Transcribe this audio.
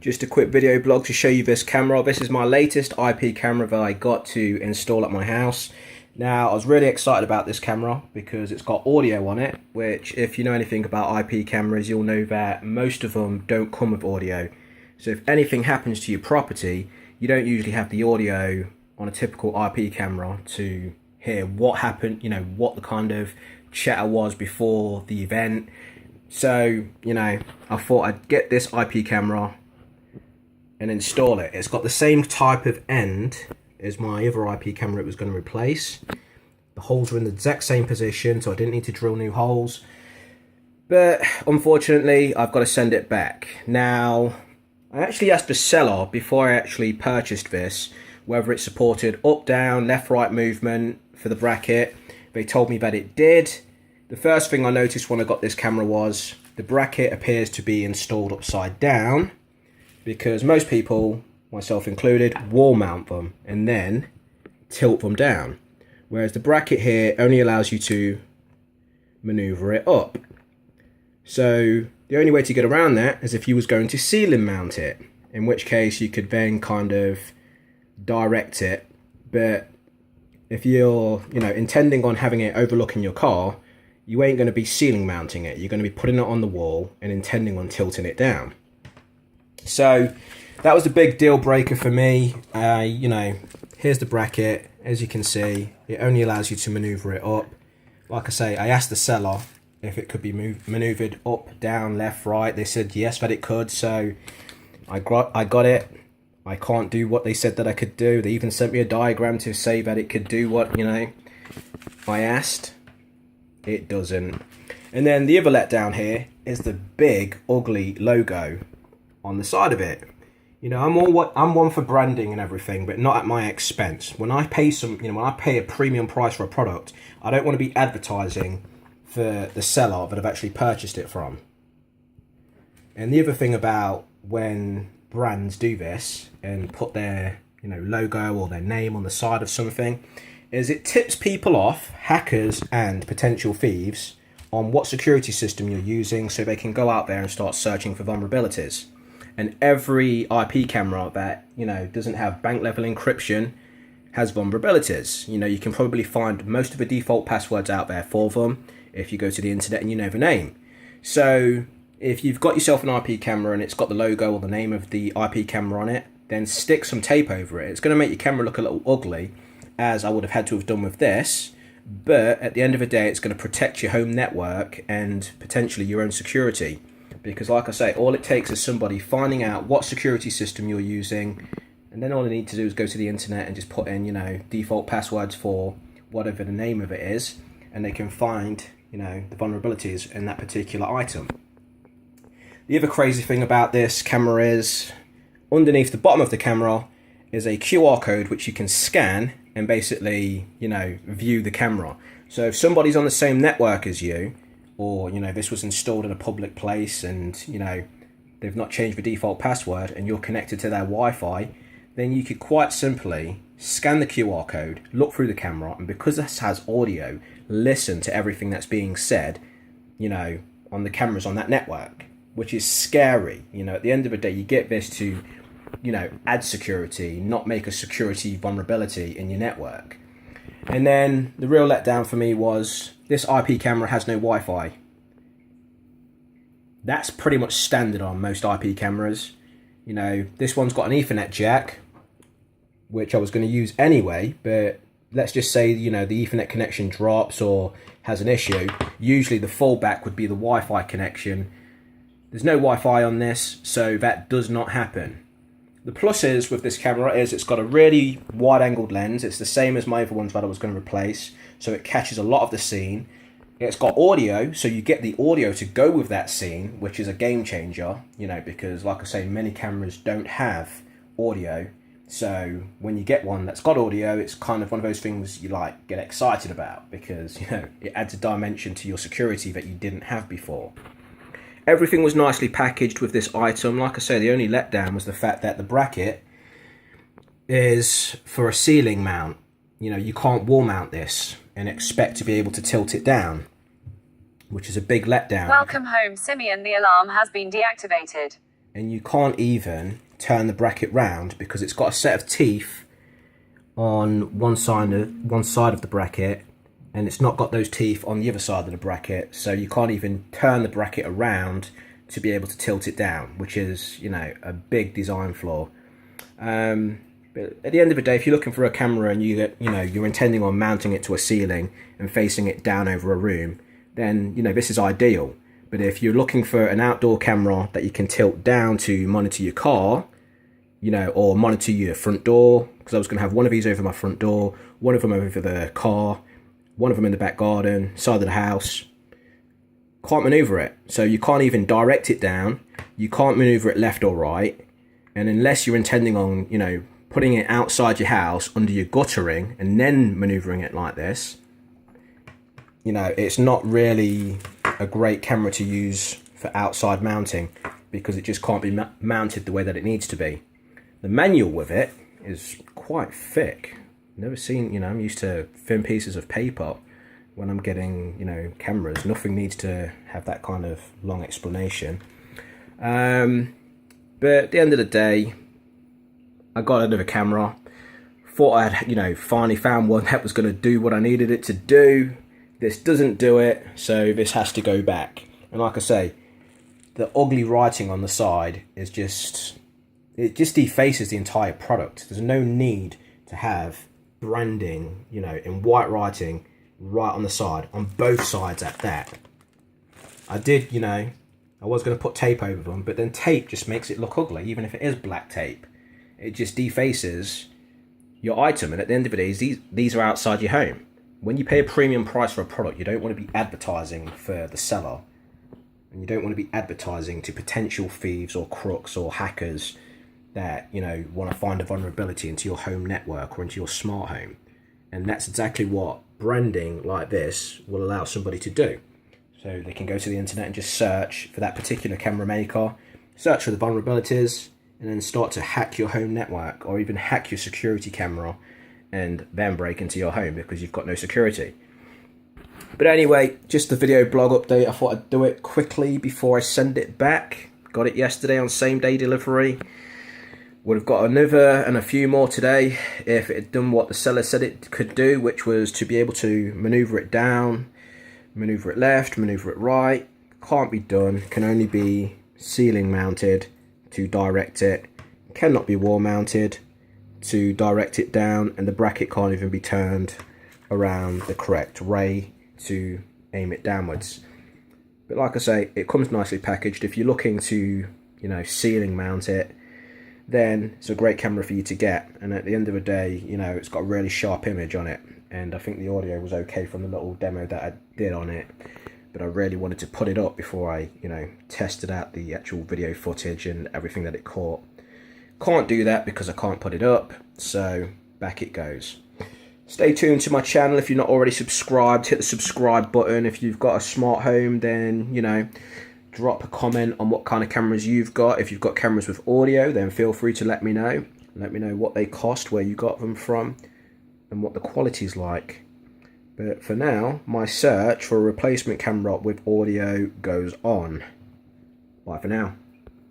Just a quick video blog to show you this camera. This is my latest IP camera that I got to install at my house. Now, I was really excited about this camera because it's got audio on it, which if you know anything about IP cameras, you'll know that most of them don't come with audio. So if anything happens to your property, you don't usually have the audio on a typical IP camera to hear what happened, what the kind of chatter was before the event. So, I thought I'd get this IP camera and install it. It's got the same type of end as my other IP camera it was going to replace. The holes were in the exact same position, so I didn't need to drill new holes. But unfortunately, I've got to send it back. Now, I actually asked the seller before I actually purchased this whether it supported up, down, left, right movement for the bracket. They told me that it did. The first thing I noticed when I got this camera was the bracket appears to be installed upside down, because most people, myself included, wall mount them and then tilt them down. Whereas the bracket here only allows you to maneuver it up. So the only way to get around that is if you was going to ceiling mount it, in which case you could then kind of direct it. But if you're, intending on having it overlooking your car, you ain't going to be ceiling mounting it. You're going to be putting it on the wall and intending on tilting it down. So that was the big deal breaker for me. Here's the bracket. As you can see, it only allows you to maneuver it up. Like I say, I asked the seller if it could be maneuvered up, down, left, right. They said yes, that it could. So I got it. I can't do what they said that I could do. They even sent me a diagram to say that it could do what, I asked. It doesn't. And then the other letdown here is the big, ugly logo on the side of it. I'm one for branding and everything, but not at my expense. When I pay when I pay a premium price for a product, I don't want to be advertising for the seller that I've actually purchased it from. And the other thing about when brands do this and put their, logo or their name on the side of something, is it tips people off, hackers and potential thieves, on what security system you're using, so they can go out there and start searching for vulnerabilities. And every IP camera that, doesn't have bank level encryption has vulnerabilities. You can probably find most of the default passwords out there for them if you go to the internet and you know the name. So if you've got yourself an IP camera and it's got the logo or the name of the IP camera on it, then stick some tape over it. It's going to make your camera look a little ugly, as I would have had to have done with this. But at the end of the day, it's going to protect your home network and potentially your own security. Because like I say, all it takes is somebody finding out what security system you're using, and then all they need to do is go to the internet and just put in, default passwords for whatever the name of it is, and they can find, the vulnerabilities in that particular item. The other crazy thing about this camera is, underneath the bottom of the camera is a QR code which you can scan and basically, view the camera. So if somebody's on the same network as you, or, this was installed in a public place and, they've not changed the default password and you're connected to their Wi-Fi, then you could quite simply scan the QR code, look through the camera, and because this has audio, listen to everything that's being said, on the cameras on that network, which is scary. At the end of the day, you get this to, add security, not make a security vulnerability in your network. And then the real letdown for me was this IP camera has no Wi-Fi. That's pretty much standard on most IP cameras. This one's got an Ethernet jack, which I was going to use anyway, but let's just say, the Ethernet connection drops or has an issue. Usually the fallback would be the Wi-Fi connection. There's no Wi-Fi on this, so that does not happen. The plus is with this camera is it's got a really wide-angled lens. It's the same as my other ones that I was going to replace, so it catches a lot of the scene. It's got audio, so you get the audio to go with that scene, which is a game changer, because like I say, many cameras don't have audio. So when you get one that's got audio, it's kind of one of those things you get excited about, because, it adds a dimension to your security that you didn't have before. Everything was nicely packaged with this item. Like I say, the only letdown was the fact that the bracket is for a ceiling mount. You can't wall mount this and expect to be able to tilt it down, which is a big letdown. Welcome home, Simeon. The alarm has been deactivated. and you can't even turn the bracket round because it's got a set of teeth on one side of the bracket, and it's not got those teeth on the other side of the bracket, so you can't even turn the bracket around to be able to tilt it down, which is, you know, a big design flaw. But at the end of the day, if you're looking for a camera and you're intending on mounting it to a ceiling and facing it down over a room, then, you know, this is ideal. But if you're looking for an outdoor camera that you can tilt down to monitor your car, you know, or monitor your front door, because I was going to have one of these over my front door, one of them over the car, one of them in the back garden, side of the house, can't maneuver it. So you can't even direct it down, you can't maneuver it left or right, and unless you're intending on, you know, putting it outside your house under your guttering and then maneuvering it like this, you know, it's not really a great camera to use for outside mounting because it just can't be mounted the way that it needs to be. The manual with it is quite thick. Never seen, you know, I'm used to thin pieces of paper when I'm getting, you know, cameras. Nothing needs to have that kind of long explanation. But at the end of the day, I got another camera. Thought I had, you know, finally found one that was going to do what I needed it to do. This doesn't do it, so this has to go back. And like I say, the ugly writing on the side is just, it just defaces the entire product. There's no need to have branding, you know, in white writing right on the side, on both sides at that. I did, you know, I was going to put tape over them, but then tape just makes it look ugly, even if it is black tape. It just defaces your item, and at the end of the day, these are outside your home. When you pay a premium price for a product, you don't want to be advertising for the seller, and you don't want to be advertising to potential thieves or crooks or hackers that, you know, want to find a vulnerability into your home network or into your smart home. And that's exactly what branding like this will allow somebody to do. So they can go to the internet and just search for that particular camera maker, search for the vulnerabilities, and then start to hack your home network or even hack your security camera and then break into your home because you've got no security. But anyway, just the video blog update. I thought I'd do it quickly before I send it back. Got it yesterday on same day delivery. Would have got another and a few more today if it had done what the seller said it could do, which was to be able to maneuver it down, maneuver it left, maneuver it right. Can't be done, can only be ceiling mounted to direct it, cannot be wall mounted to direct it down, and the bracket can't even be turned around the correct way to aim it downwards. But like I say, it comes nicely packaged. If you're looking to, you know, ceiling mount it, then it's a great camera for you to get. And at the end of the day, you know, it's got a really sharp image on it, and I think the audio was okay from the little demo that I did on it, but I really wanted to put it up before I, you know, tested out the actual video footage and everything that it caught. Can't do that because I can't put it up, so back it goes. Stay tuned to my channel. If you're not already subscribed, hit the subscribe button. If you've got a smart home, then, you know, drop a comment on what kind of cameras you've got. If you've got cameras with audio, then feel free to let me know. Let me know what they cost, where you got them from, and what the quality's like. But for now, my search for a replacement camera with audio goes on. Bye for now.